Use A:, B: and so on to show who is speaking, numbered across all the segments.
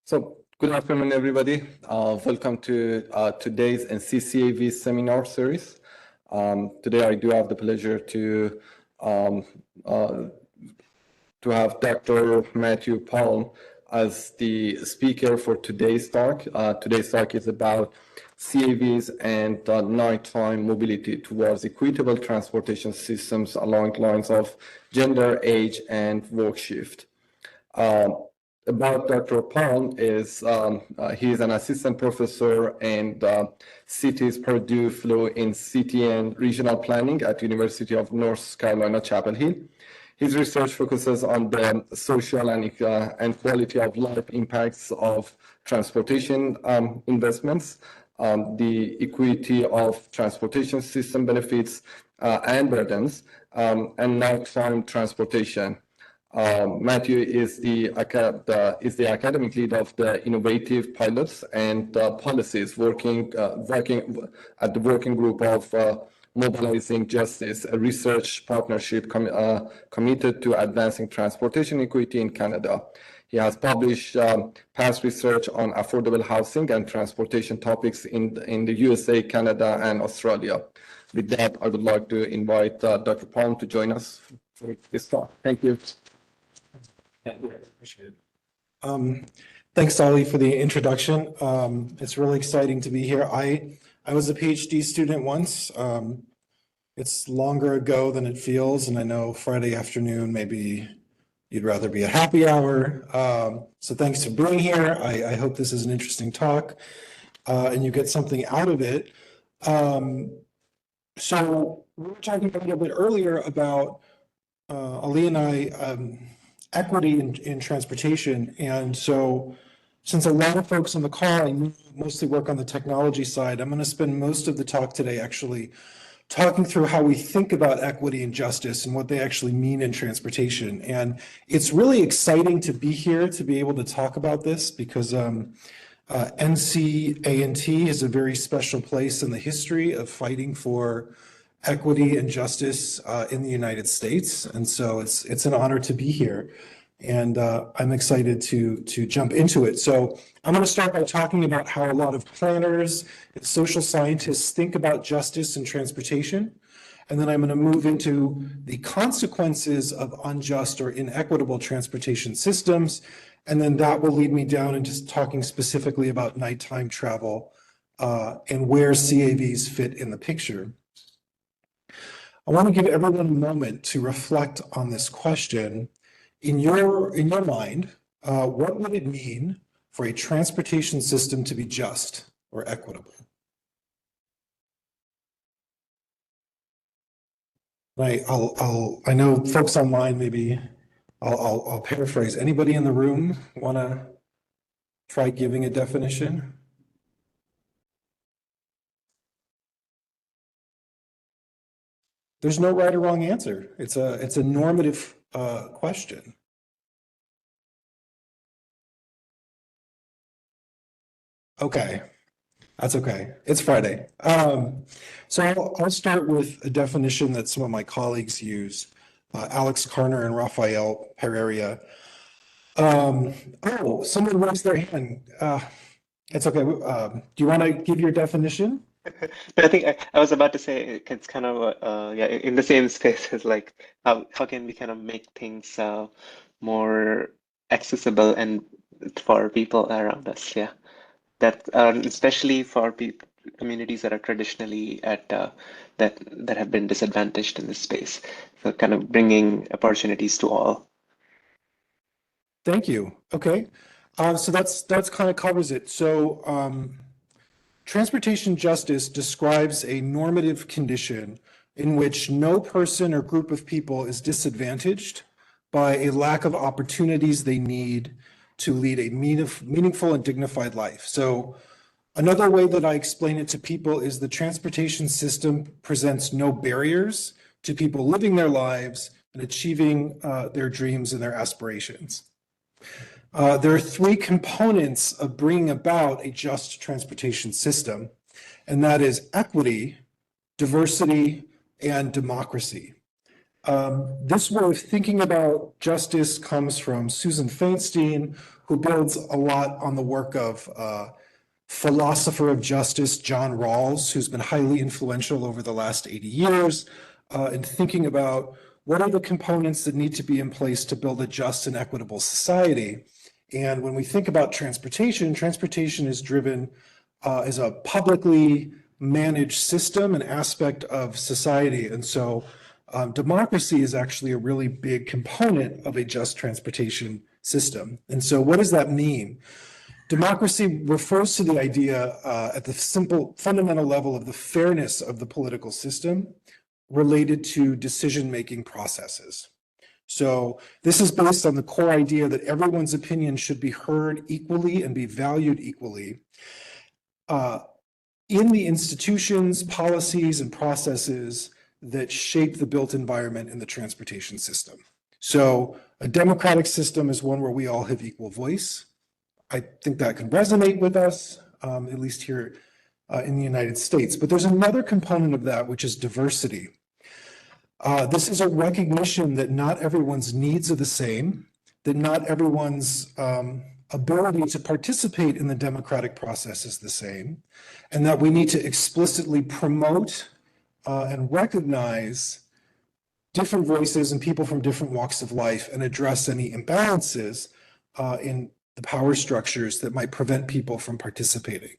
A: So, good afternoon, everybody. Welcome to today's NCCAV seminar series. Today, I do have the pleasure to have Dr. Matthew Palm as the speaker for today's talk. Today's talk is about CAVs and nighttime mobility towards equitable transportation systems along lines of gender, age, and work shift. About Dr. Palm is he's an assistant professor and CITES Purdue Fellow in City and Regional Planning at University of North Carolina, Chapel Hill. His research focuses on the social and quality of life impacts of transportation investments, the equity of transportation system benefits and burdens, and nighttime transportation. Matthew is the academic lead of the innovative pilots and policies working at the working group of Mobilizing Justice, a research partnership committed to advancing transportation equity in Canada. He has published past research on affordable housing and transportation topics in the USA, Canada, and Australia. With that, I would like to invite Dr. Palm to join us for this talk. Thank you.
B: Appreciate it. Thanks, Ali, for the introduction. It's really exciting to be here. I was a PhD student once. It's longer ago than it feels, and I know Friday afternoon, maybe you'd rather be a happy hour. So thanks for being here. I hope this is an interesting talk, and you get something out of it. So we were talking a little bit earlier about Ali and I, equity in transportation. And so since a lot of folks on the call, I mostly work on the technology side, I'm going to spend most of the talk today actually talking through how we think about equity and justice and what they actually mean in transportation. And it's really exciting to be here to be able to talk about this because NCANT is a very special place in the history of fighting for equity and justice in the United States. And so it's an honor to be here. And I'm excited to jump into it. So I'm going to start by talking about how a lot of planners and social scientists think about justice and transportation. And then I'm going to move into the consequences of unjust or inequitable transportation systems. And then that will lead me down into talking specifically about nighttime travel and where CAVs fit in the picture. I want to give everyone a moment to reflect on this question. In your mind, what would it mean for a transportation system to be just or equitable? I know folks online, maybe I'll paraphrase. Anybody in the room want to try giving a definition? There's no right or wrong answer. It's a normative question. Okay, that's okay. It's Friday. So I'll start with a definition that some of my colleagues use, Alex Carner and Rafael Pereira. Oh, someone raised their hand. It's okay. Do you want to give your definition?
C: I think I was about to say it's kind of yeah, in the same space as like how can we kind of make things more accessible and for people around us, yeah, that especially for communities that are traditionally at that have been disadvantaged in this space, so kind of bringing opportunities to all.
B: Thank you. Okay, so that's kind of covers it. So transportation justice describes a normative condition in which no person or group of people is disadvantaged by a lack of opportunities they need to lead a meaningful and dignified life. So another way that I explain it to people is the transportation system presents no barriers to people living their lives and achieving their dreams and their aspirations. There are three components of bringing about a just transportation system, and that is equity, diversity, and democracy. This way of thinking about justice comes from Susan Feinstein, who builds a lot on the work of philosopher of justice John Rawls, who's been highly influential over the last 80 years in thinking about what are the components that need to be in place to build a just and equitable society. And when we think about transportation, transportation is driven as a publicly managed system, an aspect of society. And so democracy is actually a really big component of a just transportation system. And so what does that mean? Democracy refers to the idea at the simple, fundamental level of the fairness of the political system related to decision-making processes. So this is based on the core idea that everyone's opinion should be heard equally and be valued equally in the institutions, policies, and processes that shape the built environment in the transportation system. So a democratic system is one where we all have equal voice. I think that can resonate with us, at least here in the United States. But there's another component of that, which is diversity. This is a recognition that not everyone's needs are the same, that not everyone's ability to participate in the democratic process is the same, and that we need to explicitly promote and recognize different voices and people from different walks of life and address any imbalances in the power structures that might prevent people from participating.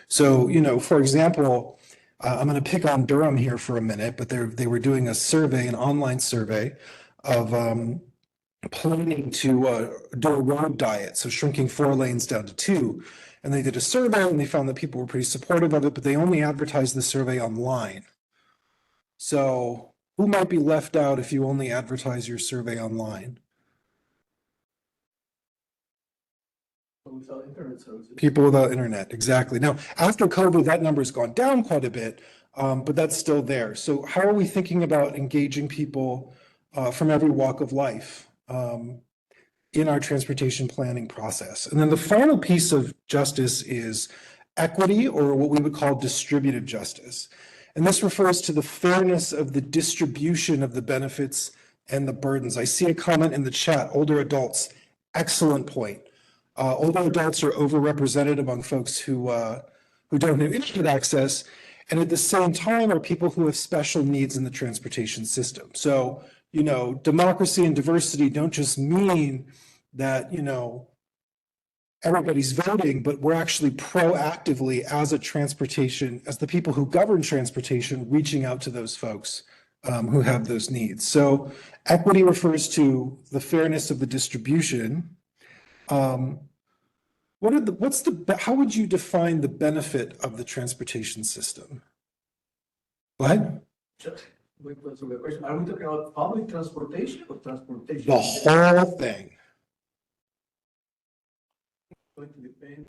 B: So, you know, for example, I'm going to pick on Durham here for a minute, but they were doing a survey, an online survey of planning to do a road diet, so shrinking 4 lanes down to 2. And they did a survey and they found that people were pretty supportive of it, but they only advertised the survey online. So who might be left out if you only advertise your survey online?
D: Without internet services.
B: People without internet, exactly. Now, after COVID, that number's gone down quite a bit, but that's still there. So how are we thinking about engaging people from every walk of life in our transportation planning process? And then the final piece of justice is equity, or what we would call distributed justice. And this refers to the fairness of the distribution of the benefits and the burdens. I see a comment in the chat, older adults, excellent point. Older adults are overrepresented among folks who don't have internet access, and at the same time are people who have special needs in the transportation system. So, you know, democracy and diversity don't just mean that, you know, everybody's voting, but we're actually proactively as the people who govern transportation, reaching out to those folks who have those needs. So equity refers to the fairness of the distribution. How would you define the benefit of the transportation system? Go ahead.
D: Wait, what's the question? Are we talking about public transportation or transportation?
B: The whole thing.
D: It's going to depend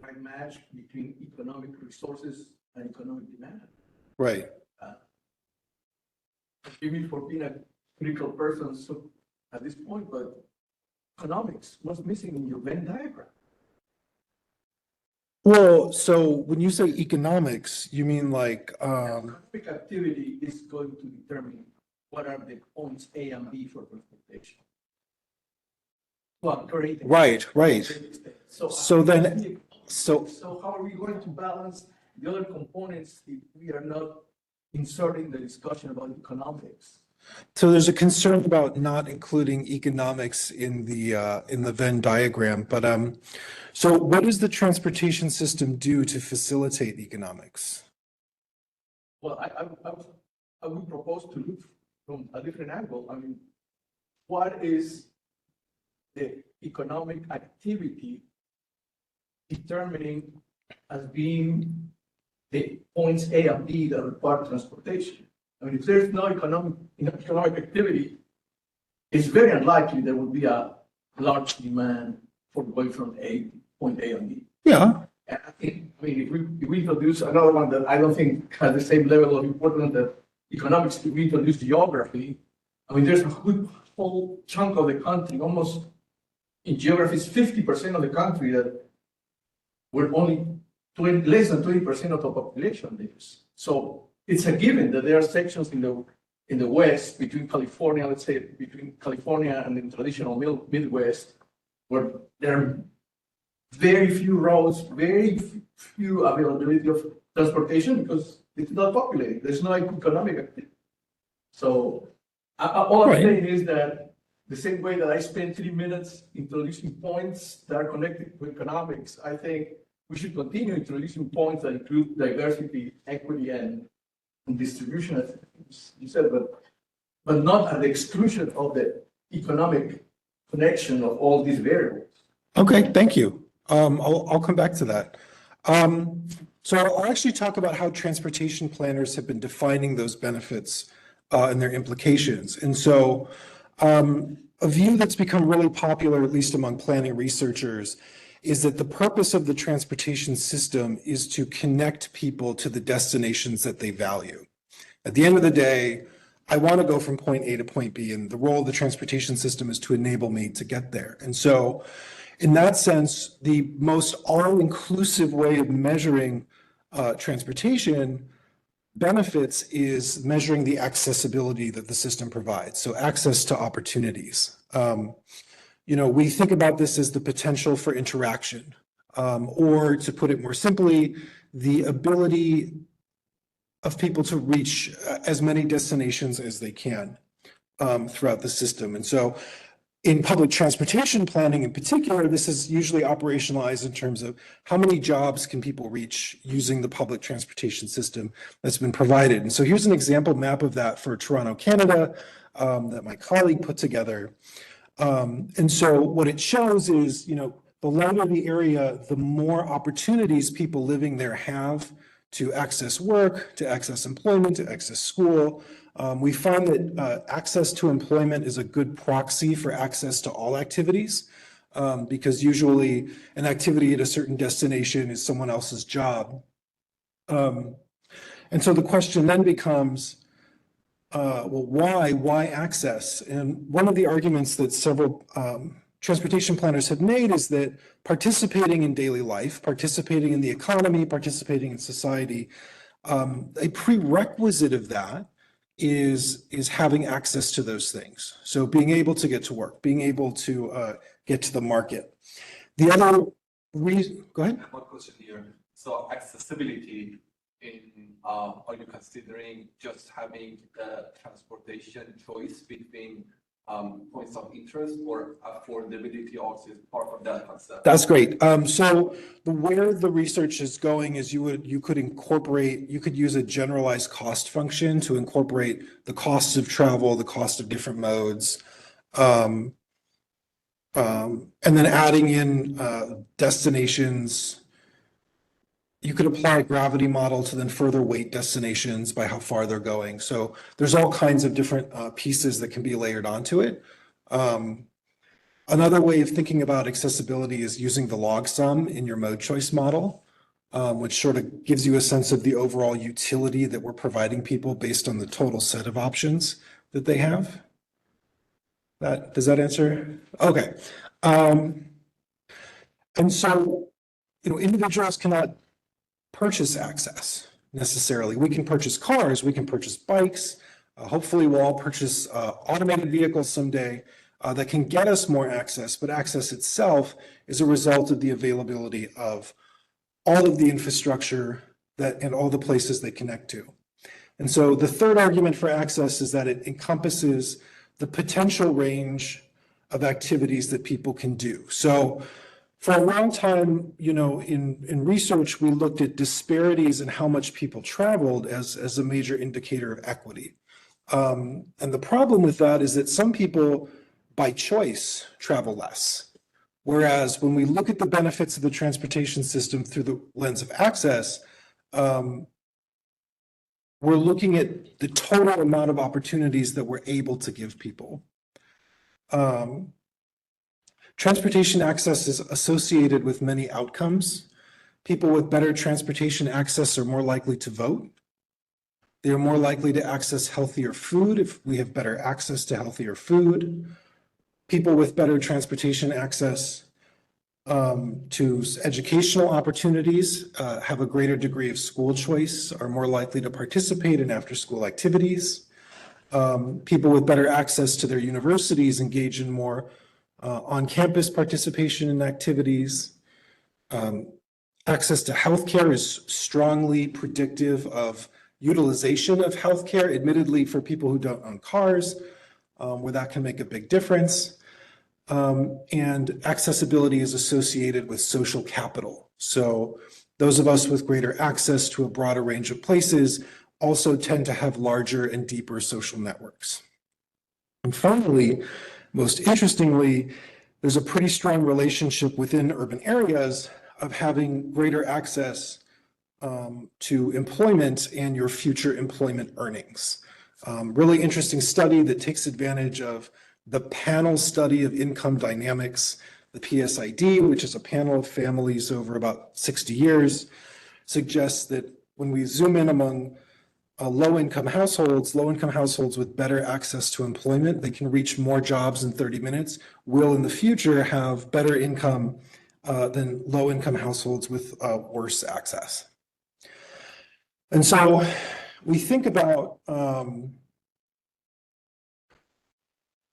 D: by match between economic resources and economic demand.
B: Right.
D: Forgive me for being a critical person at this point, but economics, what's missing in your Venn diagram?
B: Well, so when you say economics, you mean like
D: Economic activity is going to determine what are the points A and B for transportation. Well, great.
B: right.
D: So
B: then
D: how are we going to balance the other components if we are not inserting the discussion about economics?
B: So there's a concern about not including economics in the Venn diagram, but so what does the transportation system do to facilitate economics?
D: Well, I would propose to look from a different angle. I mean, what is the economic activity determining as being the points A and B that require transportation? I mean, if there's no economic activity, it's very unlikely there will be a large demand for going from point A and B.
B: Yeah.
D: And I think, I mean, if we introduce another one that I don't think has the same level of importance that economics, if we introduce geography, I mean, there's a whole chunk of the country, almost in geography, it's 50% of the country that we're only less than 20% of the population lives. So it's a given that there are sections in the West between California, let's say between California and the traditional Midwest, where there are very few roads, very few availability of transportation because it's not populated. There's no economic activity. So all I'm
B: Right.
D: saying is that the same way that I spent 3 minutes introducing points that are connected to economics, I think we should continue introducing points that include diversity, equity, and distribution, as you said, but not at the exclusion of the economic connection of all these variables.
B: Okay, thank you. I'll come back to that. So I'll actually talk about how transportation planners have been defining those benefits and their implications. And so a view that's become really popular, at least among planning researchers, is that the purpose of the transportation system is to connect people to the destinations that they value. At the end of the day, I want to go from point A to point B, and the role of the transportation system is to enable me to get there. And so in that sense, the most all-inclusive way of measuring transportation benefits is measuring the accessibility that the system provides. So access to opportunities. We think about this as the potential for interaction, or to put it more simply, the ability of people to reach as many destinations as they can throughout the system. And so in public transportation planning in particular, this is usually operationalized in terms of how many jobs can people reach using the public transportation system that's been provided. And so here's an example map of that for Toronto, Canada, that my colleague put together. And so what it shows is, the lighter the area, the more opportunities people living there have to access work, to access employment, to access school. We find that access to employment is a good proxy for access to all activities, because usually an activity at a certain destination is someone else's job. And so the question then becomes, why access? And one of the arguments that several transportation planners have made is that participating in daily life, participating in the economy, participating in society, a prerequisite of that is having access to those things. So being able to get to work, being able to get to the market. The other reason, go ahead.
A: One question here. So accessibility are you considering just having the transportation choice between points of interest, or affordability also is part of that concept?
B: That's great. So where the research is going is you could use a generalized cost function to incorporate the costs of travel, the cost of different modes, and then adding in destinations. You could apply a gravity model to then further weight destinations by how far they're going. So there's all kinds of different pieces that can be layered onto it. Another way of thinking about accessibility is using the log sum in your mode choice model, which sort of gives you a sense of the overall utility that we're providing people based on the total set of options that they have. Does that answer? Okay. And so, individuals cannot purchase access necessarily. We can purchase cars, we can purchase bikes. Hopefully we'll all purchase automated vehicles someday that can get us more access, but access itself is a result of the availability of all of the infrastructure and all the places they connect to. And so the third argument for access is that it encompasses the potential range of activities that people can do. So for a long time, in research, we looked at disparities in how much people traveled as a major indicator of equity. And the problem with that is that some people, by choice, travel less. Whereas when we look at the benefits of the transportation system through the lens of access, we're looking at the total amount of opportunities that we're able to give people. Transportation access is associated with many outcomes. People with better transportation access are more likely to vote. They are more likely to access healthier food if we have better access to healthier food. People with better transportation access to educational opportunities have a greater degree of school choice, are more likely to participate in after-school activities. People with better access to their universities engage in more on-campus participation in activities. Access to healthcare is strongly predictive of utilization of healthcare, admittedly for people who don't own cars, where that can make a big difference. And accessibility is associated with social capital. So those of us with greater access to a broader range of places also tend to have larger and deeper social networks. And finally, most interestingly, there's a pretty strong relationship within urban areas of having greater access to employment and your future employment earnings. Really interesting study that takes advantage of the panel study of income dynamics, the PSID, which is a panel of families over about 60 years, suggests that when we zoom in among low-income households with better access to employment, they can reach more jobs in 30 minutes, will in the future have better income than low-income households with worse access. And so we think about,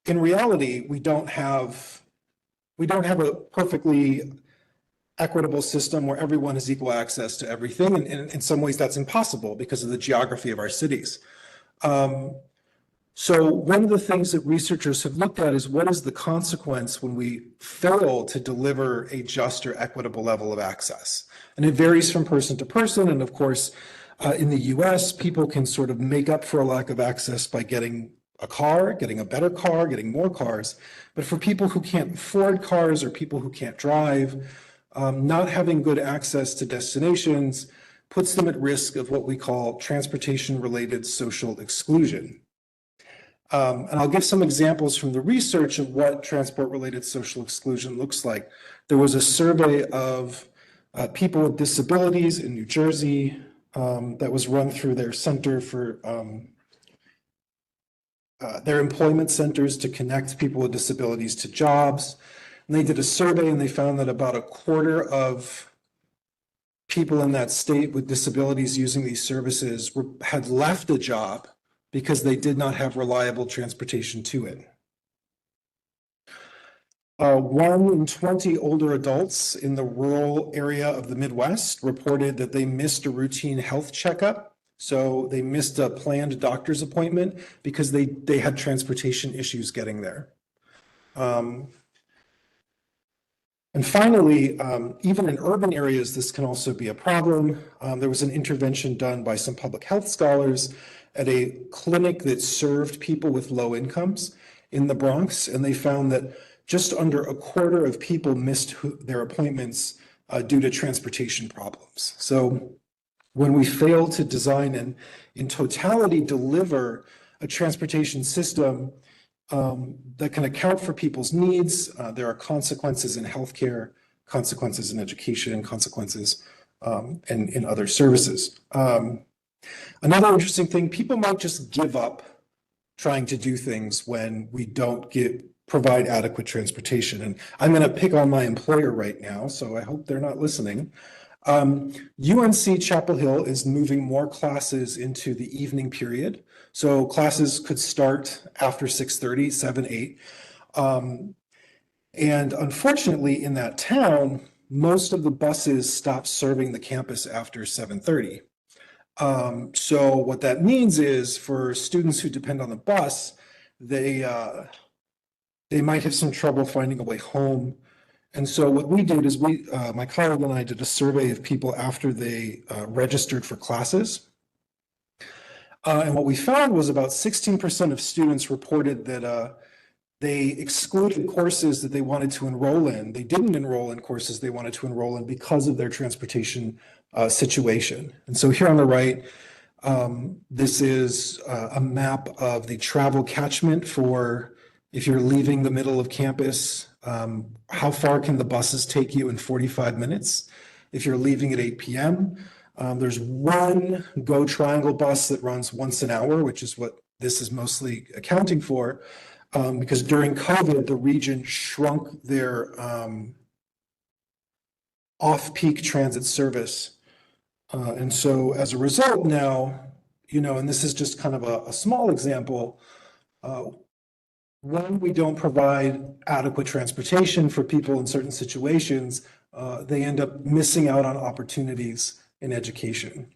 B: in reality, we don't have a perfectly equitable system where everyone has equal access to everything. And in some ways that's impossible because of the geography of our cities. So one of the things that researchers have looked at is what is the consequence when we fail to deliver a just or equitable level of access? And it varies from person to person. And of course, in the US, people can sort of make up for a lack of access by getting a car, getting a better car, getting more cars. But for people who can't afford cars or people who can't drive, not having good access to destinations puts them at risk of what we call transportation-related social exclusion. And I'll give some examples from the research of what transport-related social exclusion looks like. There was a survey of people with disabilities in New Jersey that was run through their center for their employment centers to connect people with disabilities to jobs. And they did a survey and they found that about a quarter of people in that state with disabilities using these services had left a job because they did not have reliable transportation to it. 1 in 20 older adults in the rural area of the Midwest reported that they missed a routine health checkup. So they missed a planned doctor's appointment because they had transportation issues getting there. And finally, even in urban areas, this can also be a problem. There was an intervention done by some public health scholars at a clinic that served people with low incomes in the Bronx, and they found that just under a quarter of people missed their appointments due to transportation problems. So when we fail to design and in totality deliver a transportation system that can account for people's needs, there are consequences in healthcare, consequences in education, consequences in other services. Another interesting thing, people might just give up trying to do things when we don't provide adequate transportation. And I'm going to pick on my employer right now, so I hope they're not listening. UNC Chapel Hill is moving more classes into the evening period. So classes could start after 6:30, 7, 8. And unfortunately in that town, most of the buses stop serving the campus after 7:30. So what that means is for students who depend on the bus, they might have some trouble finding a way home. And so what we did is my colleague and I did a survey of people after they registered for classes. And what we found was about 16% of students reported that they excluded courses that they wanted to enroll in. They didn't enroll in courses they wanted to enroll in because of their transportation situation. And so here on the right, this is a map of the travel catchment for if you're leaving the middle of campus, how far can the buses take you in 45 minutes? If you're leaving at 8 p.m., there's one Go Triangle bus that runs once an hour, which is what this is mostly accounting for, because during COVID, the region shrunk their off-peak transit service. And so as a result now, and this is just kind of a small example, when we don't provide adequate transportation for people in certain situations, they end up missing out on opportunities in education.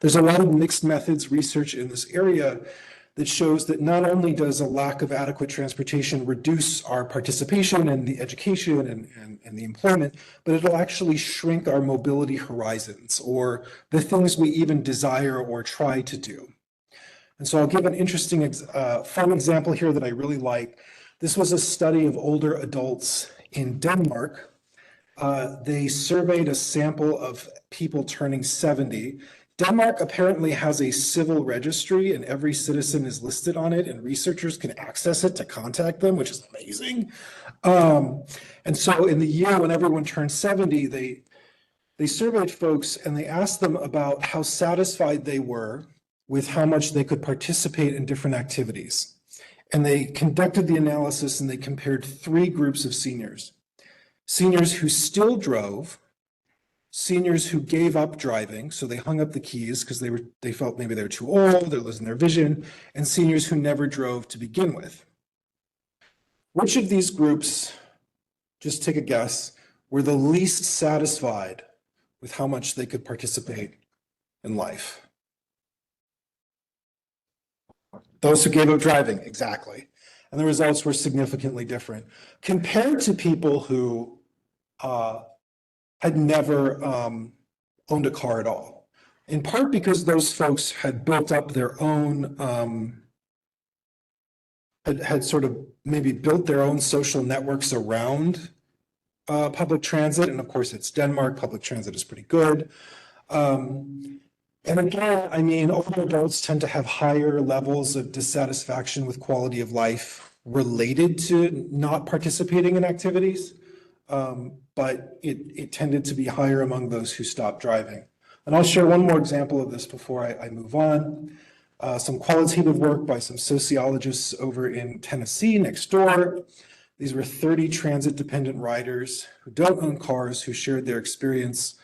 B: There's a lot of mixed methods research in this area that shows that not only does a lack of adequate transportation reduce our participation in the education and the employment, but it'll actually shrink our mobility horizons or the things we even desire or try to do. And so I'll give an interesting, fun example here that I really like. This was a study of older adults in Denmark. They surveyed a sample of people turning 70. Denmark apparently has a civil registry and every citizen is listed on it and researchers can access it to contact them, which is amazing. And so in the year when everyone turned 70, they surveyed folks and they asked them about how satisfied they were with how much they could participate in different activities. And they conducted the analysis and they compared 3 groups of seniors. Seniors who still drove, seniors who gave up driving, so they hung up the keys because they felt maybe they were too old, they're losing their vision, and seniors who never drove to begin with. Which of these groups, just take a guess, were the least satisfied with how much they could participate in life? Those who gave up driving, exactly. And the results were significantly different compared to people who had never owned a car at all, in part because those folks had built up their own, had sort of maybe built their own social networks around public transit. And of course, it's Denmark, public transit is pretty good. And again, I mean, older adults tend to have higher levels of dissatisfaction with quality of life related to not participating in activities. But it tended to be higher among those who stopped driving. And I'll share one more example of this before I move on. Some qualitative work by some sociologists over in Tennessee next door. These were 30 transit-dependent riders who don't own cars who shared their experience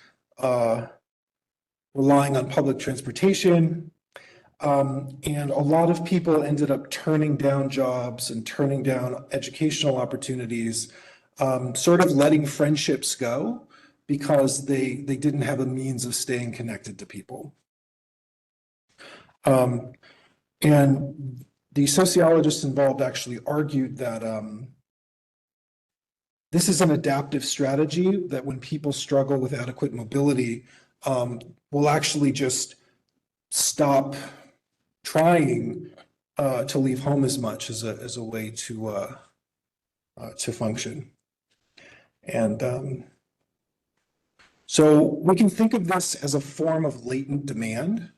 B: relying on public transportation. And a lot of people ended up turning down jobs and turning down educational opportunities, sort of letting friendships go because they didn't have a means of staying connected to people. And the sociologists involved actually argued that this is an adaptive strategy that when people struggle with adequate mobility, will actually just stop trying to leave home as much as a way to function. And so we can think of this as a form of latent demand.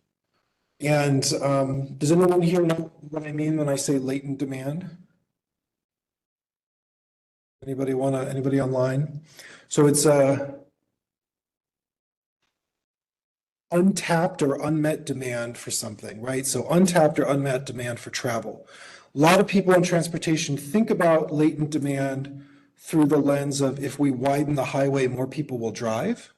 B: And does anyone here know what I mean when I say latent demand? Anybody online? So it's untapped or unmet demand for something, right? So untapped or unmet demand for travel. A lot of people in transportation think about latent demand through the lens of if we widen the highway, more people will drive.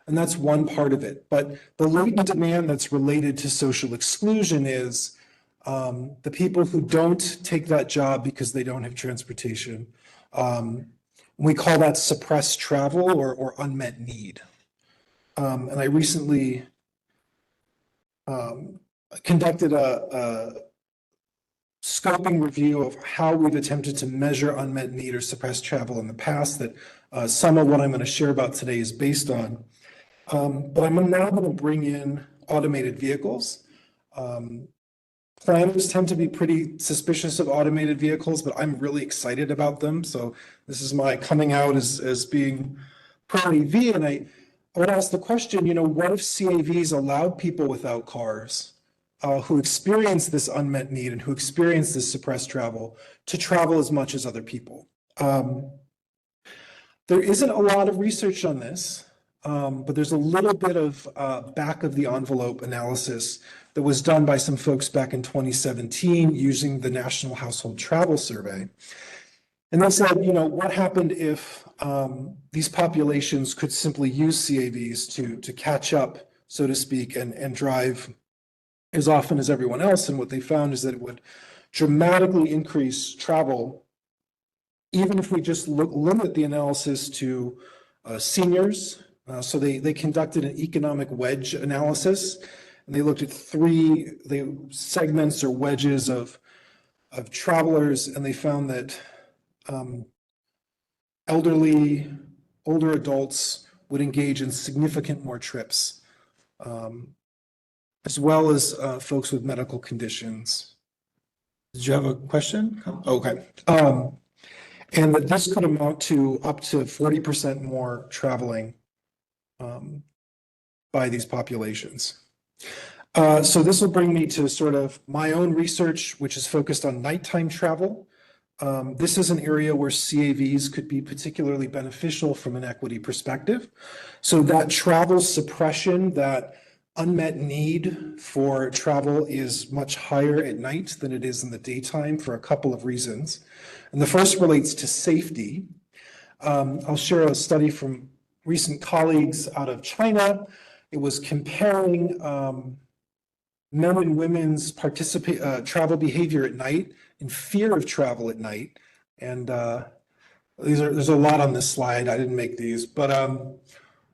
B: And that's one part of it. But the latent demand that's related to social exclusion is the people who don't take that job because they don't have transportation. We call that suppressed travel or unmet need. And I recently conducted a scoping review of how we've attempted to measure unmet need or suppressed travel in the past that some of what I'm going to share about today is based on. But I'm now going to bring in automated vehicles. Planners tend to be pretty suspicious of automated vehicles, but I'm really excited about them. So this is my coming out as being pro-EV. And I would ask the question, what if CAVs allowed people without cars who experience this unmet need and who experience this suppressed travel to travel as much as other people? There isn't a lot of research on this. But there's a little bit of back of the envelope analysis that was done by some folks back in 2017 using the National Household Travel Survey. And they said, what happened if these populations could simply use CAVs to catch up, so to speak, and drive as often as everyone else? And what they found is that it would dramatically increase travel, even if we just limit the analysis to seniors. So they conducted an economic wedge analysis, and they looked at three segments or wedges of travelers, and they found that older adults would engage in significant more trips, as well as folks with medical conditions. Did you have a question? Okay. And that this could amount to up to 40% more traveling by these populations. So this will bring me to sort of my own research, which is focused on nighttime travel. This is an area where CAVs could be particularly beneficial from an equity perspective. So that travel suppression, that unmet need for travel is much higher at night than it is in the daytime for a couple of reasons. And the first relates to safety. I'll share a study from recent colleagues out of China. It was comparing men and women's travel behavior at night and fear of travel at night. And there's a lot on this slide. I didn't make these, but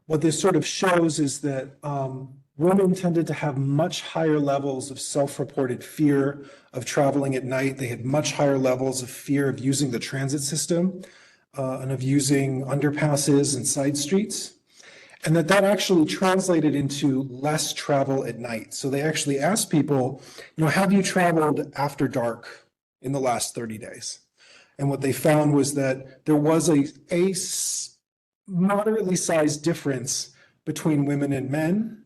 B: what this sort of shows is that women tended to have much higher levels of self-reported fear of traveling at night. They had much higher levels of fear of using the transit system and of using underpasses and side streets. And that actually translated into less travel at night. So they actually asked people, have you traveled after dark in the last 30 days? And what they found was that there was a moderately sized difference between women and men.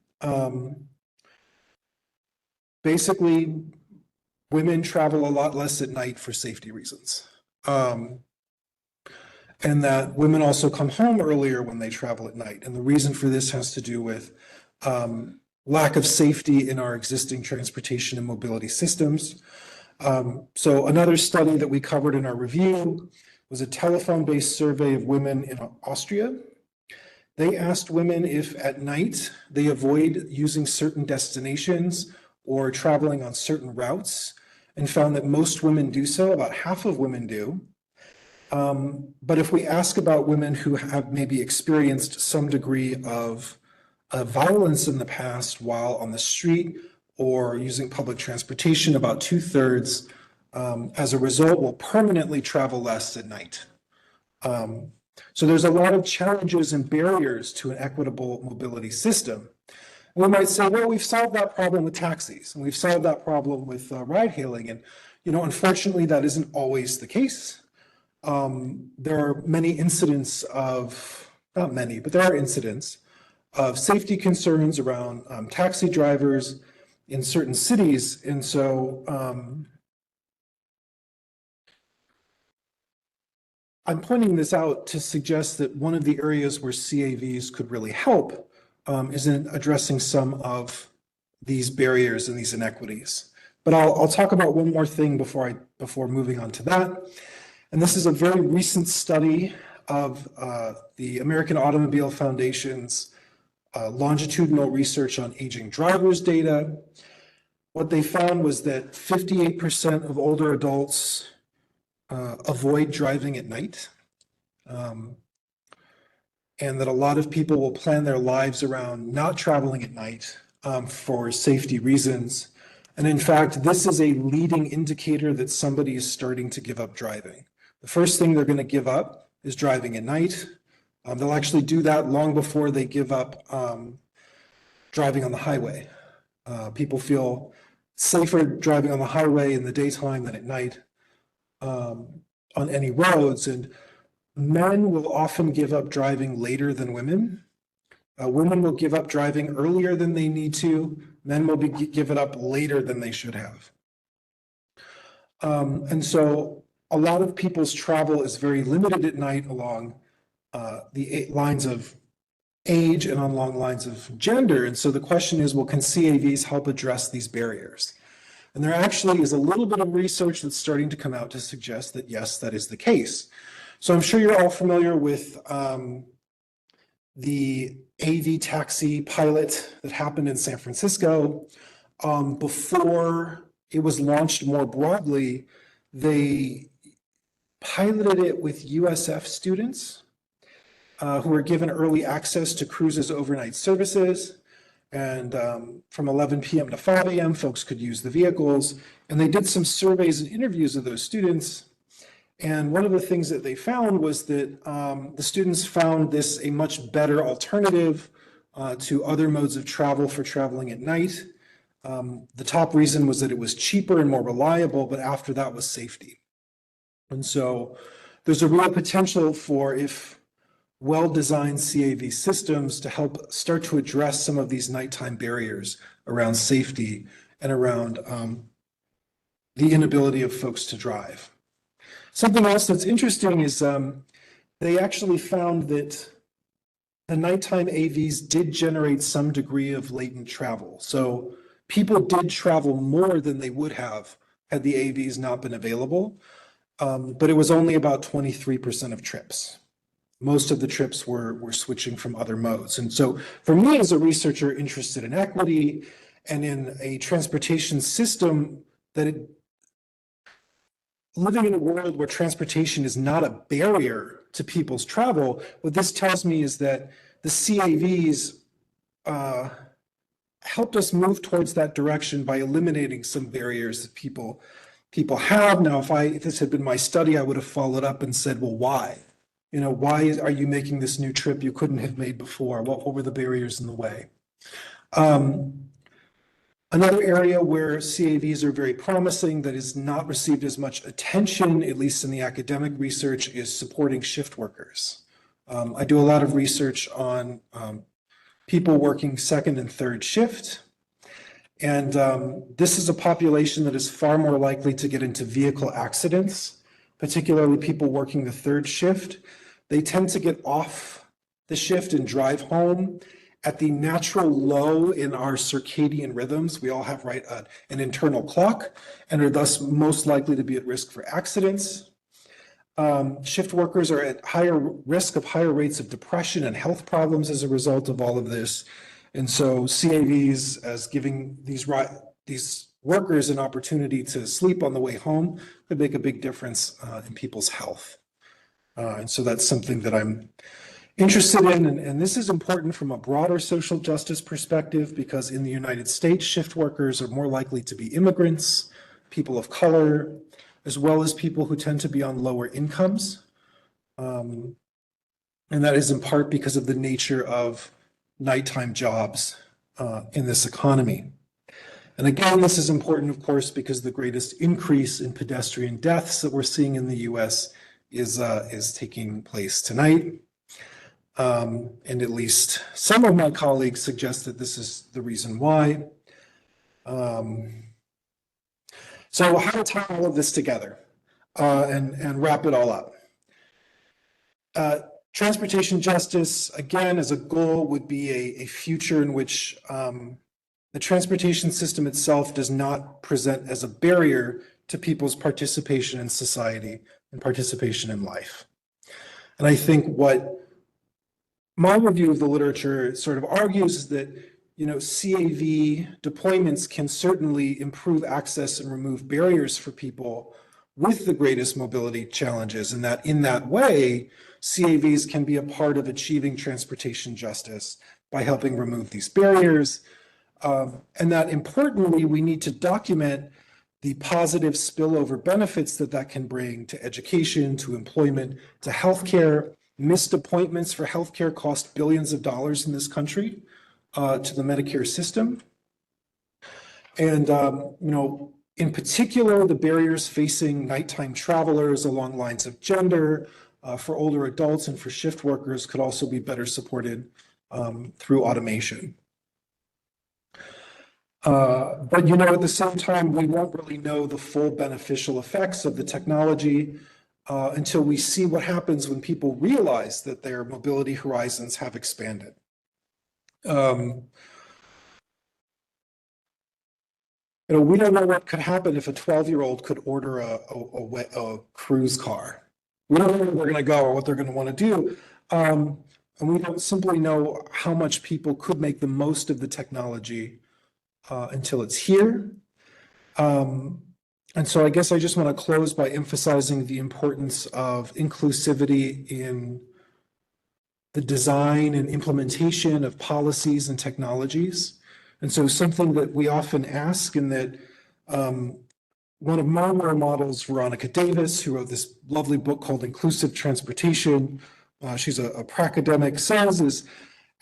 B: Basically, women travel a lot less at night for safety reasons. And that women also come home earlier when they travel at night. And the reason for this has to do with lack of safety in our existing transportation and mobility systems. So another study that we covered in our review was a telephone-based survey of women in Austria. They asked women if at night they avoid using certain destinations or traveling on certain routes, and found that most women do so, about half of women do. But if we ask about women who have maybe experienced some degree of violence in the past while on the street or using public transportation, about 2/3 as a result will permanently travel less at night. So there's a lot of challenges and barriers to an equitable mobility system. We might say, well, we've solved that problem with taxis, and we've solved that problem with ride hailing. And, unfortunately, that isn't always the case. There are many incidents of, not many, but there are incidents of safety concerns around taxi drivers in certain cities. And so I'm pointing this out to suggest that one of the areas where CAVs could really help is in addressing some of these barriers and these inequities. But I'll talk about one more thing before moving on to that. And this is a very recent study of the American Automobile Foundation's longitudinal research on aging drivers data. What they found was that 58% of older adults avoid driving at night, and that a lot of people will plan their lives around not traveling at night for safety reasons. And in fact, this is a leading indicator that somebody is starting to give up driving. The first thing they're going to give up is driving at night. They'll actually do that long before they give up driving on the highway. People feel safer driving on the highway in the daytime than at night on any roads. And men will often give up driving later than women. Women will give up driving earlier than they need to. Men will give it up later than they should have. And so a lot of people's travel is very limited at night along the lines of age and along lines of gender. And so the question is, well, can CAVs help address these barriers? And there actually is a little bit of research that's starting to come out to suggest that, yes, that is the case. So I'm sure you're all familiar with the AV taxi pilot that happened in San Francisco. Before it was launched more broadly, they piloted it with USF students who were given early access to cruises overnight services. And from 11 p.m. to 5 a.m., folks could use the vehicles. And they did some surveys and interviews of those students. And one of the things that they found was that the students found this a much better alternative to other modes of travel for traveling at night. The top reason was that it was cheaper and more reliable, but after that was safety. And so there's a real potential for, if well-designed CAV systems, to help start to address some of these nighttime barriers around safety and around the inability of folks to drive. Something else that's interesting is they actually found that the nighttime AVs did generate some degree of latent travel. So people did travel more than they would have had the AVs not been available, but it was only about 23% of trips. Most of the trips were switching from other modes. And so for me as a researcher interested in equity and in a transportation system living in a world where transportation is not a barrier to people's travel, what this tells me is that the CAVs helped us move towards that direction by eliminating some barriers that people have. Now, if this had been my study, I would have followed up and said, well, why? Why are you making this new trip you couldn't have made before? What were the barriers in the way? Another area where CAVs are very promising that is not received as much attention, at least in the academic research, is supporting shift workers. I do a lot of research on people working second and third shift. And this is a population that is far more likely to get into vehicle accidents, particularly people working the third shift. They tend to get off the shift and drive home at the natural low in our circadian rhythms. We all have an internal clock and are thus most likely to be at risk for accidents. Shift workers are at higher risk of higher rates of depression and health problems as a result of all of this. And so CAVs, as giving these workers an opportunity to sleep on the way home, could make a big difference in people's health. And so that's something that I'm interested in. And this is important from a broader social justice perspective, because in the United States, shift workers are more likely to be immigrants, people of color, as well as people who tend to be on lower incomes. And that is in part because of the nature of nighttime jobs in this economy. And again, this is important, of course, because the greatest increase in pedestrian deaths that we're seeing in the US is taking place tonight. And at least some of my colleagues suggest that this is the reason why. So how to tie all of this together and wrap it all up. Transportation justice, again, as a goal, would be a future in which the transportation system itself does not present as a barrier to people's participation in society and participation in life. And I think what my review of the literature sort of argues is that, CAV deployments can certainly improve access and remove barriers for people with the greatest mobility challenges, and that in that way, CAVs can be a part of achieving transportation justice by helping remove these barriers. And that importantly, we need to document the positive spillover benefits that can bring to education, to employment, to healthcare. Missed appointments for healthcare cost billions of dollars in this country to the Medicare system. And, in particular, the barriers facing nighttime travelers along lines of gender, for older adults and for shift workers could also be better supported through automation. But, at the same time, we won't really know the full beneficial effects of the technology until we see what happens when people realize that their mobility horizons have expanded. We don't know what could happen if a 12-year-old could order a cruise car. We don't know where they're going to go or what they're going to want to do. And we don't simply know how much people could make the most of the technology until it's here. And so I guess I just want to close by emphasizing the importance of inclusivity in the design and implementation of policies and technologies. And so something that we often ask, and that one of my role models, Veronica Davis, who wrote this lovely book called Inclusive Transportation, she's a pracademic, says, is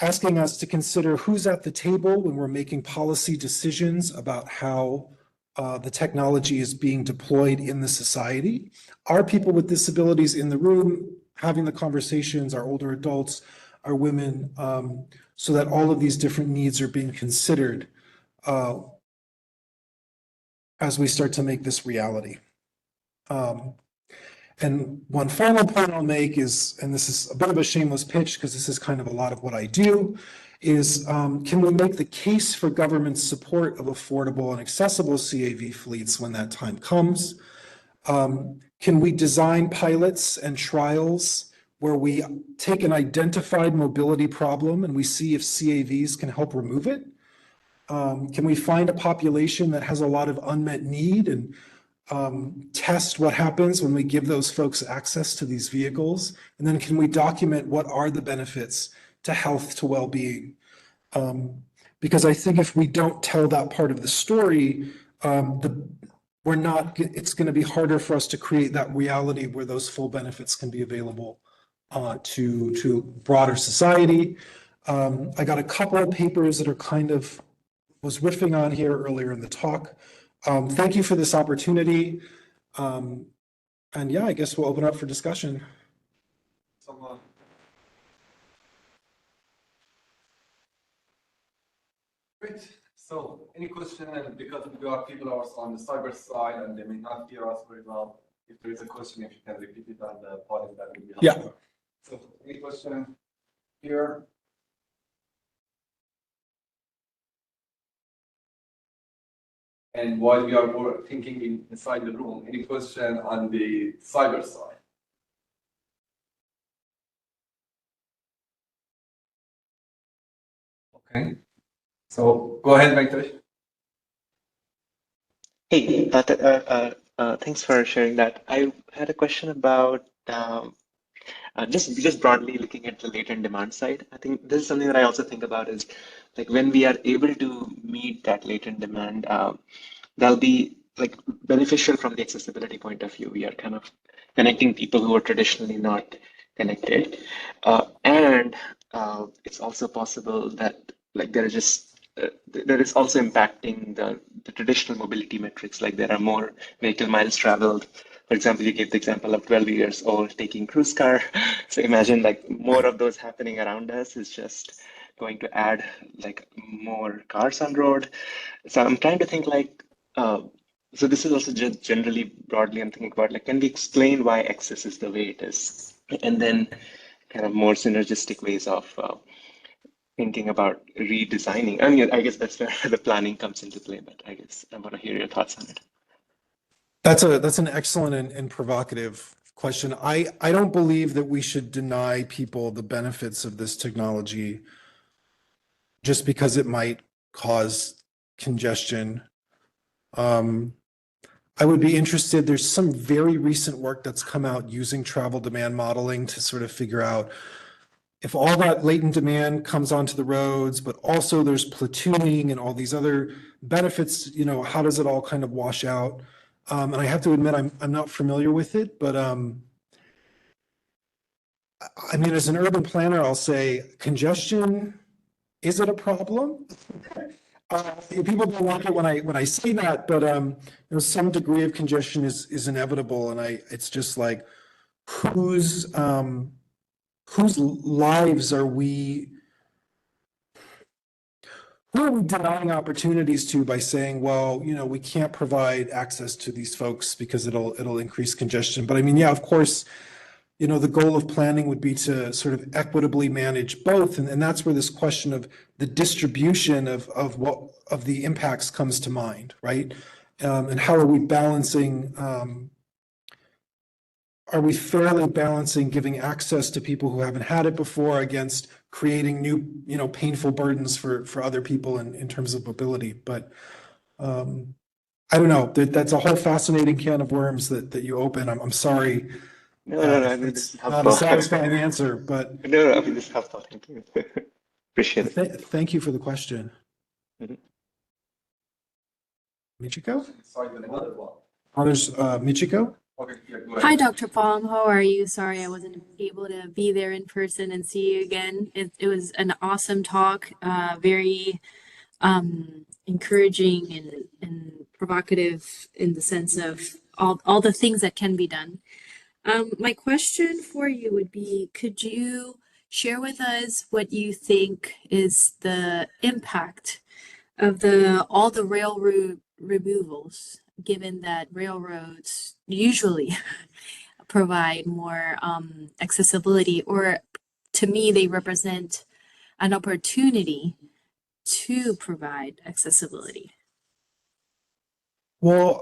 B: asking us to consider who's at the table when we're making policy decisions about how the technology is being deployed in the society. Are people with disabilities in the room having the conversations? Are older adults? Are women? So that all of these different needs are being considered as we start to make this reality. And one final point I'll make is, and this is a bit of a shameless pitch because this is kind of a lot of what I do, is can we make the case for government support of affordable and accessible CAV fleets when that time comes? Can we design pilots and trials where we take an identified mobility problem and we see if CAVs can help remove it? Can we find a population that has a lot of unmet need and test what happens when we give those folks access to these vehicles? And then can we document what are the benefits to health, to well-being? Because I think if we don't tell that part of the story, it's going to be harder for us to create that reality where those full benefits can be available to broader society. I got a couple of papers that are kind of, was riffing on here earlier in the talk. Thank you for this opportunity. And yeah, I guess we'll open up for discussion.
A: Great. So any question, and because we got people also on the cyber side and they may not hear us very well, if there is a question, if you can repeat it on the podium, that would be helpful.
B: Yeah.
A: So any question here? And while we are thinking inside the room, any question on the cyber side? Okay. So go ahead, Venkatesh.
C: Hey, thanks for sharing that. I had a question about just broadly looking at the latent demand side. I think this is something that I also think about is like when we are able to meet that latent demand, that'll be like beneficial from the accessibility point of view. We are kind of connecting people who are traditionally not connected, and it's also possible that like there is also impacting the traditional mobility metrics. Like there are more vehicle miles traveled. For example, you gave the example of 12 years old taking cruise car. So imagine like more of those happening around us is just going to add like more cars on road. So I'm trying to think like, so this is also just generally broadly I'm thinking about like, can we explain why access is the way it is? And then kind of more synergistic ways of thinking about redesigning. I mean, I guess that's where the planning comes into play, but I guess I want to hear your thoughts on it.
B: That's an excellent and provocative question. I don't believe that we should deny people the benefits of this technology just because it might cause congestion. I would be interested, there's some very recent work that's come out using travel demand modeling to sort of figure out if all that latent demand comes onto the roads, but also there's platooning and all these other benefits, how does it all kind of wash out? And I have to admit, I'm not familiar with it, but I mean, as an urban planner, I'll say congestion, is it a problem? People don't like it when I say that, but some degree of congestion is inevitable, and it's just like whose lives are we? Who are we denying opportunities to by saying, well, we can't provide access to these folks because it'll increase congestion? But I mean, yeah, of course, the goal of planning would be to sort of equitably manage both. And that's where this question of the distribution of the impacts comes to mind, right? And how are we balancing, are we fairly balancing giving access to people who haven't had it before against creating new, painful burdens for other people in terms of mobility? But I don't know, that's a whole fascinating can of worms that you open. I'm sorry
C: No. I
B: if
C: mean, this
B: it's
C: is
B: not a
C: helpful.
B: satisfying answer, but
C: No. I mean, this is helpful. Thank you. Appreciate it.
B: thank you for the question.
C: Mhm.
B: Michiko?
A: Sorry, another one.
B: Oh, there's Michiko?
A: Okay, yeah, go
E: Hi,
A: ahead.
E: Dr. Palm. How are you? Sorry I wasn't able to be there in person and see you again. It was an awesome talk, very encouraging and provocative in the sense of all the things that can be done. My question for you would be, could you share with us what you think is the impact of all the railroad removals, given that railroads usually provide more accessibility, or to me, they represent an opportunity to provide accessibility.
B: Well,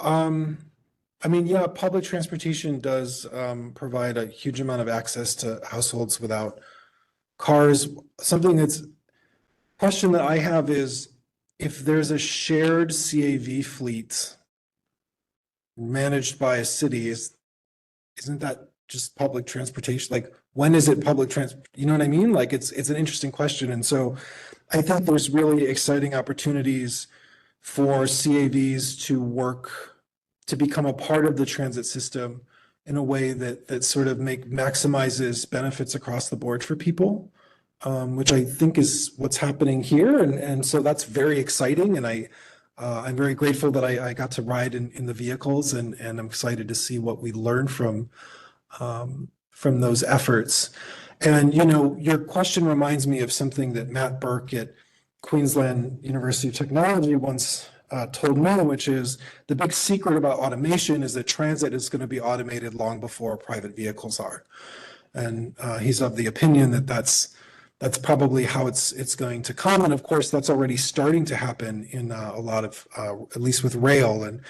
B: I mean, yeah, public transportation does provide a huge amount of access to households without cars. Question that I have is if there's a shared CAV fleet managed by a city, isn't that just public transportation? Like, when is it public transport? You know what I mean? Like, it's an interesting question. And so I think there's really exciting opportunities for CAVs to work, to become a part of the transit system in a way that sort of maximizes benefits across the board for people, which I think is what's happening here. And so that's very exciting. And I'm very grateful that I got to ride in the vehicles, and I'm excited to see what we learn from those efforts. And, you know, your question reminds me of something that Matt Burke at Queensland University of Technology once told me, which is the big secret about automation is that transit is going to be automated long before private vehicles are. And he's of the opinion that that's probably how it's going to come. And of course, that's already starting to happen in a lot of, at least with rail, and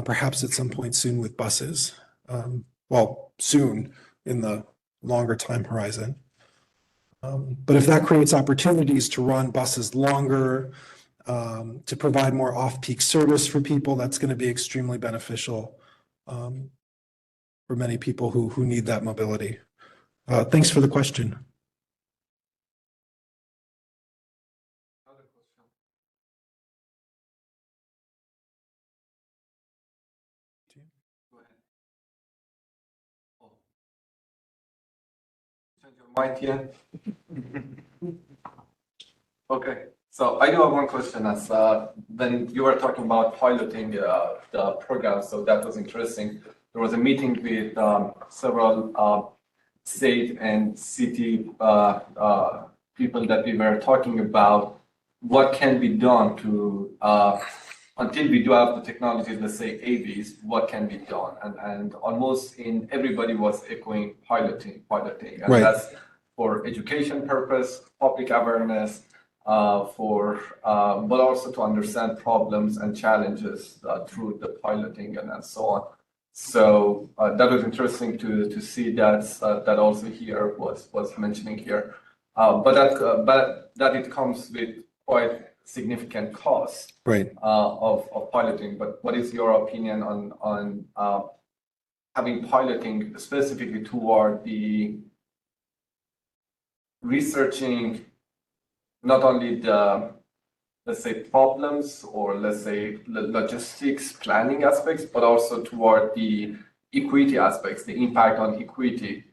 B: perhaps at some point soon with buses. Well, soon in the longer time horizon. But if that creates opportunities to run buses longer, to provide more off-peak service for people, that's going to be extremely beneficial for many people who need that mobility. Thanks for the question.
A: Change your mind here. Okay, so I do have one question. As when you were talking about piloting the program, so that was interesting. There was a meeting with several state and city people that we were talking about what can be done to until we do have the technologies, let's say AVs, what can be done, and almost in everybody was echoing piloting, and
B: Right.
A: that's for education purpose, public awareness, but also to understand problems and challenges through the piloting and so on. So that was interesting to see that also here was mentioning here, but that it comes with quite significant costs
B: Right.
A: of piloting. But what is your opinion on having piloting specifically toward the researching not only the, let's say, problems or let's say logistics planning aspects, but also toward the equity aspects, the impact on equity.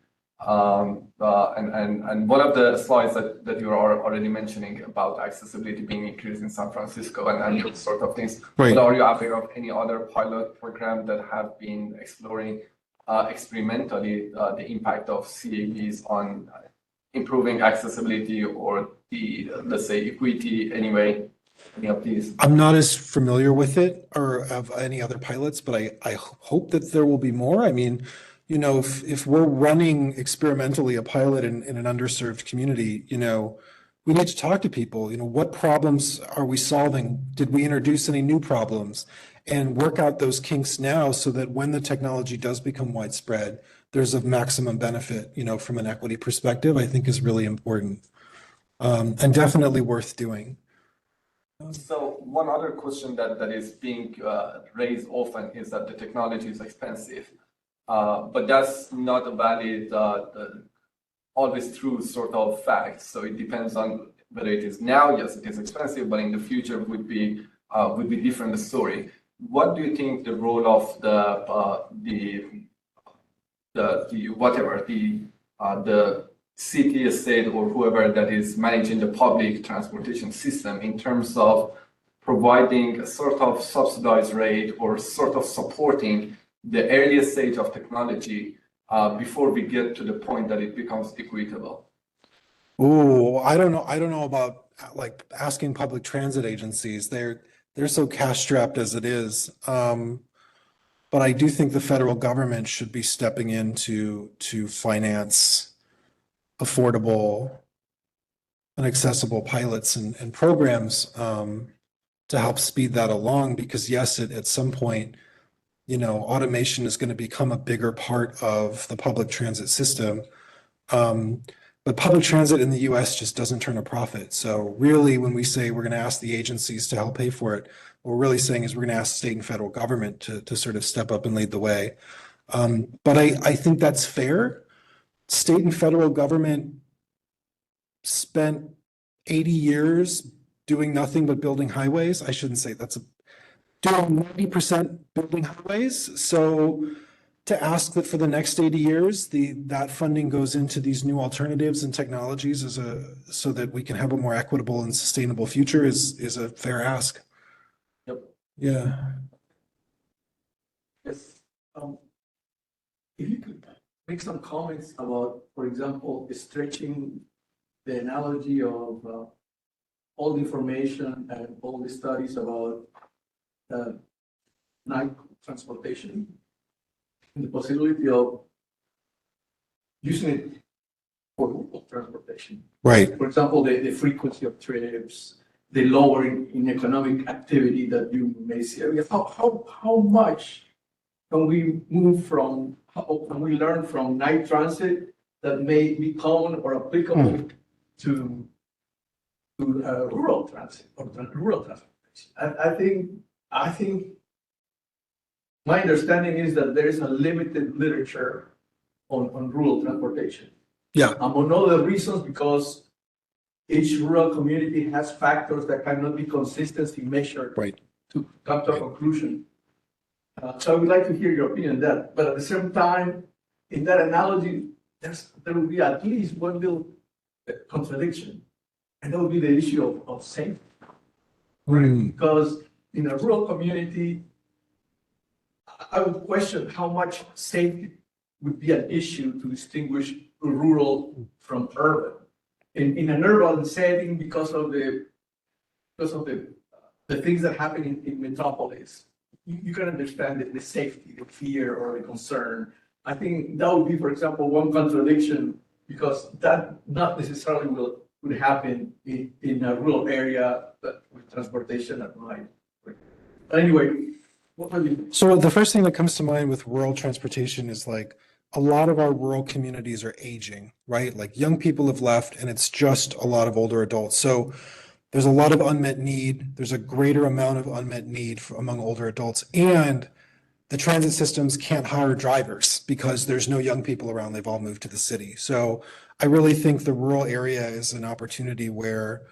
A: And one of the slides that you are already mentioning about accessibility being increased in San Francisco and those sort of things.
B: Right.
A: But are you aware of any other pilot program that have been exploring experimentally the impact of CAVs on improving accessibility or the, let's say, equity anyway? Any of these?
B: I'm not as familiar with it or of any other pilots, but I hope that there will be more. I mean, you know, if we're running experimentally a pilot in an underserved community, you know, we need to talk to people, you know, what problems are we solving? Did we introduce any new problems? And work out those kinks now so that when the technology does become widespread, there's a maximum benefit, you know, from an equity perspective, I think is really important. And definitely worth doing.
A: So one other question that is being raised often is that the technology is expensive, but that's not a valid, always true sort of fact. So it depends on whether it is now. Yes, it is expensive, but in the future would be different the story. What do you think the role of the city, state, or whoever that is managing the public transportation system in terms of providing a sort of subsidized rate or sort of supporting the earliest stage of technology before we get to the point that it becomes equitable?
B: Oh, I don't know. I don't know about like asking public transit agencies. They're so cash strapped as it is. But I do think the federal government should be stepping in to finance affordable and accessible pilots and programs to help speed that along. Because yes, at some point, automation is going to become a bigger part of the public transit system. But public transit in the US just doesn't turn a profit. So really, when we say we're going to ask the agencies to help pay for it, what we're really saying is we're going to ask state and federal government to sort of step up and lead the way. But I think that's fair. State and federal government spent 80 years doing nothing but building highways. I shouldn't say doing 90% building highways. So to ask that for the next 80 years, that funding goes into these new alternatives and technologies so that we can have a more equitable and sustainable future is a fair ask.
A: Yep.
B: Yeah.
D: Yes. If you could make some comments about, for example, stretching the analogy of all the information and all the studies about night transportation and the possibility of using it for rural transportation.
B: Right.
D: For example, the frequency of trips, the lowering in economic activity that you may see. I mean, how much can we move from, how can we learn from night transit that may be common or applicable to rural transit or rural transportation? I think my understanding is that there is a limited literature on rural transportation.
B: Yeah.
D: Among other reasons, because each rural community has factors that cannot be consistently measured
B: Right.
D: to come to a conclusion. So I would like to hear your opinion on that. But at the same time, in that analogy, there will be at least one little contradiction, and that would be the issue of safety. Because in a rural community, I would question how much safety would be an issue to distinguish rural from urban. In an urban setting, because of the things that happen in metropolis, you can understand the safety, the fear, or the concern. I think that would be, for example, one contradiction, because that not necessarily would happen in a rural area with transportation at night. But anyway, what would you?
B: So the first thing that comes to mind with rural transportation is like a lot of our rural communities are aging, right? Like young people have left and it's just a lot of older adults. So there's a lot of unmet need. There's a greater amount of unmet need among older adults. And the transit systems can't hire drivers because there's no young people around. They've all moved to the city. So I really think the rural area is an opportunity where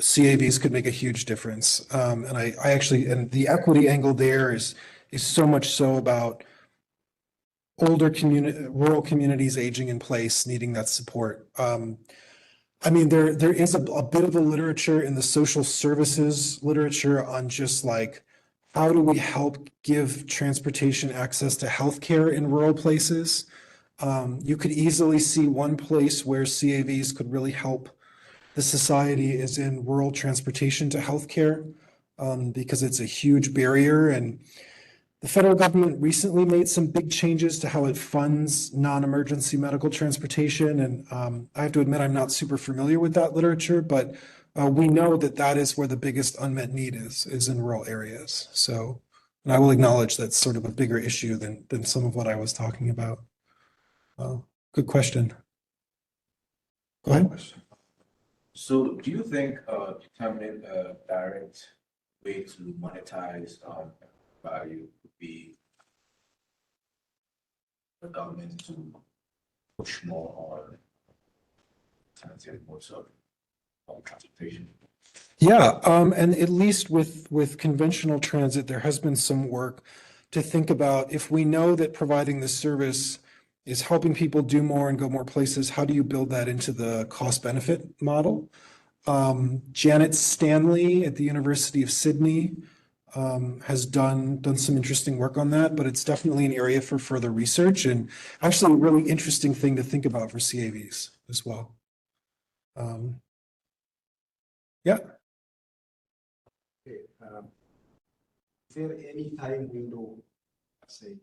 B: CAVs could make a huge difference. And I actually, and the equity angle there is so much so about rural communities aging in place, needing that support. I mean, there is a bit of a literature in the social services literature on just like, how do we help give transportation access to healthcare in rural places? You could easily see one place where CAVs could really help the society is in rural transportation to healthcare, because it's a huge barrier. And the federal government recently made some big changes to how it funds non-emergency medical transportation. And I have to admit, I'm not super familiar with that literature, but we know that is where the biggest unmet need is in rural areas. So, and I will acknowledge that's sort of a bigger issue than some of what I was talking about. Good question. Go ahead.
F: So do you think determining a direct way to monetize value would be the government to push more on alternative modes of transportation?
B: Yeah, and at least with conventional transit, there has been some work to think about if we know that providing this service is helping people do more and go more places, how do you build that into the cost benefit model? Janet Stanley at the University of Sydney has done some interesting work on that, but it's definitely an area for further research and actually a really interesting thing to think about for CAVs as well. Yeah.
G: Okay, is there any time window, say,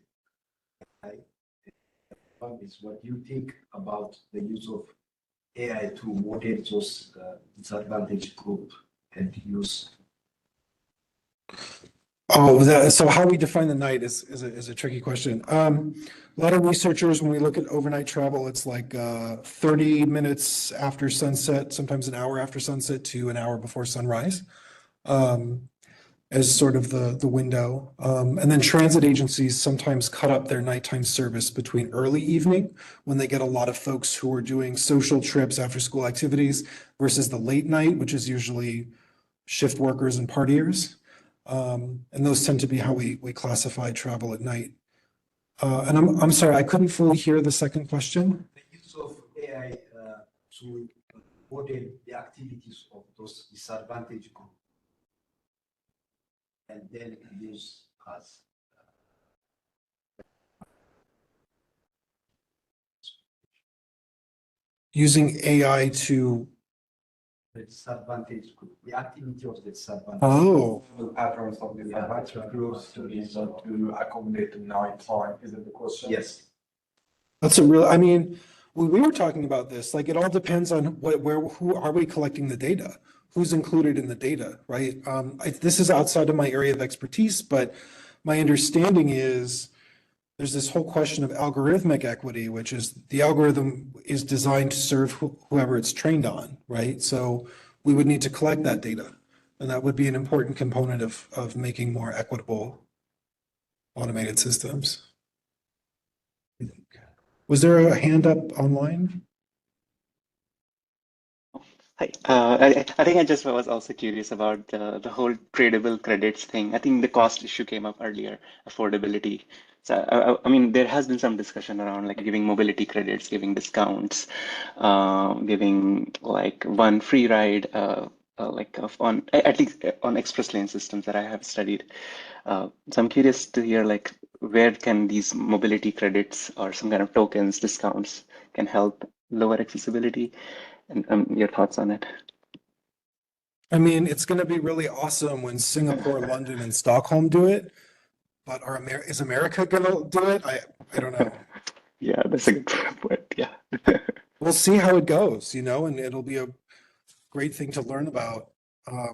G: one is what you think about the use of AI to motivate those disadvantaged group and use?
B: Oh, so how we define the night is a tricky question. A lot of researchers, when we look at overnight travel, it's like 30 minutes after sunset, sometimes an hour after sunset to an hour before sunrise, as sort of the window. And then transit agencies sometimes cut up their nighttime service between early evening, when they get a lot of folks who are doing social trips, after school activities, versus the late night, which is usually shift workers and partiers. And those tend to be how we classify travel at night. And I'm sorry, I couldn't fully hear the second question.
G: The use of AI to model the activities of those disadvantaged groups and then use as
B: Using AI to,
G: the disadvantaged group, the activity of the disadvantaged.
B: oh,
A: The patterns of the advanced groups to be to accommodate the night time, is it the question?
G: Yes.
B: that's a real, I mean, we were talking about this, like it all depends on who are we collecting the data? Who's included in the data, right? This is outside of my area of expertise, but my understanding is there's this whole question of algorithmic equity, which is the algorithm is designed to serve whoever it's trained on, right? So we would need to collect that data. And that would be an important component of making more equitable automated systems. Was there a hand up online?
C: Hi. I think I just was also curious about the whole tradable credits thing. I think the cost issue came up earlier, affordability. So I mean, there has been some discussion around like giving mobility credits, giving discounts, giving like one free ride, on at least on express lane systems that I have studied. So I'm curious to hear like where can these mobility credits or some kind of tokens, discounts can help lower accessibility, and your thoughts on it.
B: I mean, it's going to be really awesome when Singapore, London, and Stockholm do it. But is America going to do it? I don't know.
C: Yeah, that's a good point. Yeah.
B: We'll see how it goes, and it'll be a great thing to learn about. I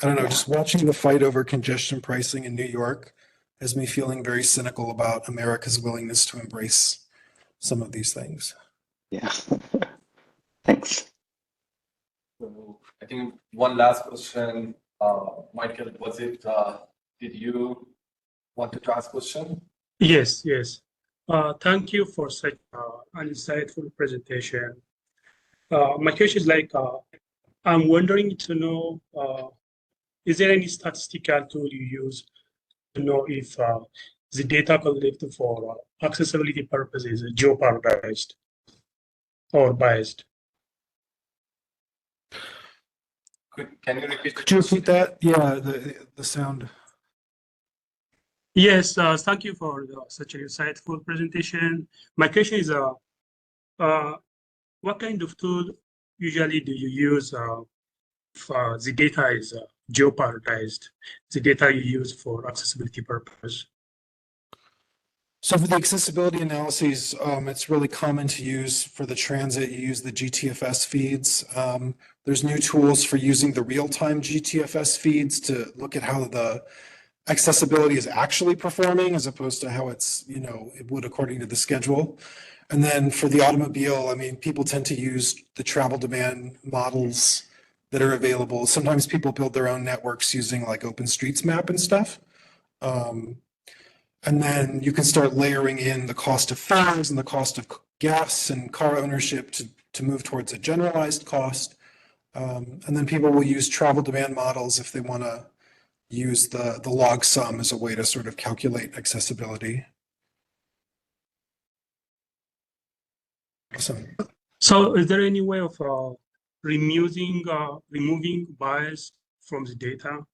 B: don't know, just watching the fight over congestion pricing in New York has me feeling very cynical about America's willingness to embrace some of these things.
C: Yeah. Thanks.
A: So I think one last question, Michael, was it, did you want to ask a question?
H: Yes, yes. Thank you for such an insightful presentation. My question is like, I'm wondering to know, is there any statistical tool you use to know if the data collected for accessibility purposes is jeopardized or biased?
A: Can you repeat?
B: Could you repeat that? Yeah, the sound.
H: Yes, thank you for such an insightful presentation. My question is, what kind of tool usually do you use for the data is jeopardized, the data you use for accessibility purpose?
B: So for the accessibility analyses, it's really common to use for the transit, you use the GTFS feeds. There's new tools for using the real-time GTFS feeds to look at how the accessibility is actually performing as opposed to how it's, it would according to the schedule. And then for the automobile, I mean, people tend to use the travel demand models that are available. Sometimes people build their own networks using like OpenStreetMap and stuff. And then you can start layering in the cost of fares and the cost of gas and car ownership to move towards a generalized cost. And then people will use travel demand models if they want to use the log sum as a way to sort of calculate accessibility. Awesome.
H: So is there any way of removing bias from the data?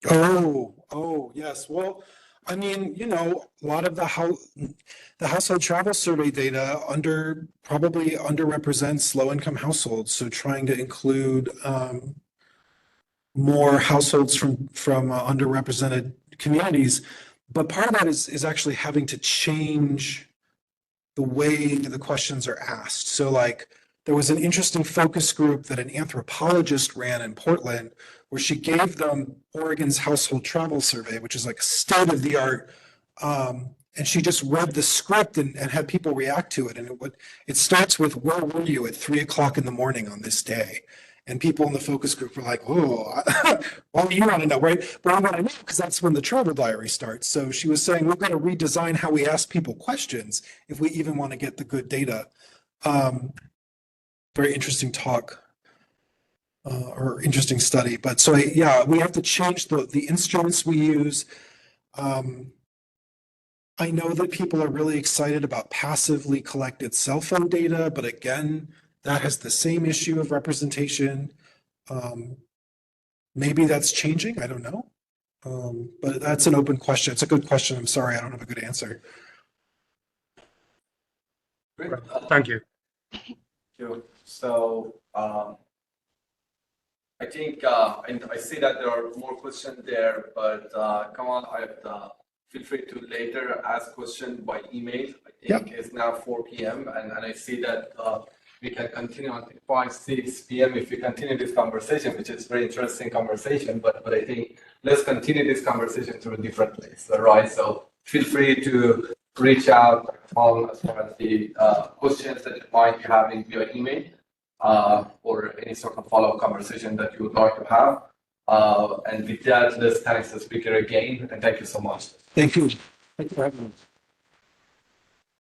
B: Oh, yes. Well, I mean, you know, a lot of the household travel survey data probably underrepresents low-income households. So trying to include more households from underrepresented communities. But part of that is actually having to change the way the questions are asked. So like there was an interesting focus group that an anthropologist ran in Portland where she gave them Oregon's household travel survey, which is like state of the art. And she just read the script and had people react to it. And it starts with, where were you at 3 o'clock in the morning on this day? And people in the focus group were like, oh, well, you want to know, right? But I want to know because that's when the travel diary starts. So she was saying, we're going to redesign how we ask people questions if we even want to get the good data. Very interesting talk or interesting study. But so, yeah, we have to change the instruments we use. I know that people are really excited about passively collected cell phone data, but again, that has the same issue of representation. Maybe that's changing, I don't know. But that's an open question. It's a good question. I'm sorry, I don't have a good answer.
A: Great.
H: Thank you.
A: So I think, and I see that there are more questions there, but come on, feel free to later ask questions by email. I think it's now 4 p.m. and I see that we can continue until 5, 6 p.m. if we continue this conversation, which is a very interesting conversation, but I think let's continue this conversation through a different place, right? So feel free to reach out on as far as the questions that you might be having via email or any sort of follow-up conversation that you would like to have. And with that, let's thank the speaker again, and thank you so much.
B: Thank you. Thank you for having me.